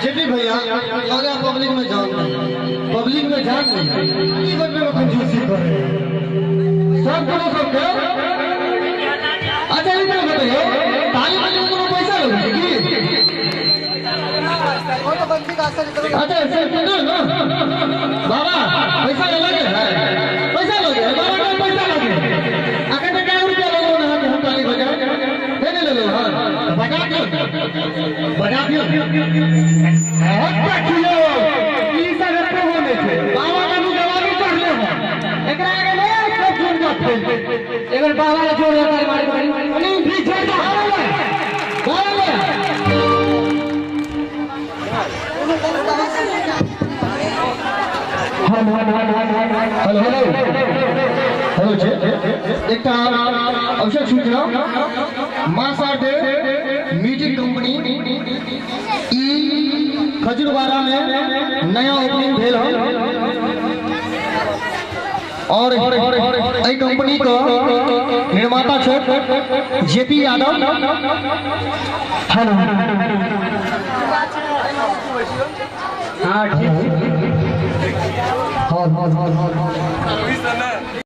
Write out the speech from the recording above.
JP भैया लगा public में जान नहीं बच्चे को कंजूसी कर रहे हैं सब करो सब क्या अच्छा ये क्या बताइए ताली बजाने को पैसा लगेगा कि वो तो बंदी का असर करो अच्छा ऐसे ना बाबा पैसा लगे पैसा लगे बाबा का पैसा लगे आगे तो क्या रुपया लगो ना हम ताली बजाए देने ले लो हां बजा दियो बहुत बैठियो ई सब पे होने थे बाबा का जवानी कर ले हो एकरा आगे ले सब झूठ मत एगर बाबा ने जोड़ कर मारी अली भी छोड़ दो हेलो हेलो हेलो जी एक अवसर सूचना मासाटे मीटिंग कंपनी ई खजूरवाड़ा में नया ओपनिंग भेल और ई कंपनी का निर्माता छे जेपी यादव हेलो हाँ ठीक हाँ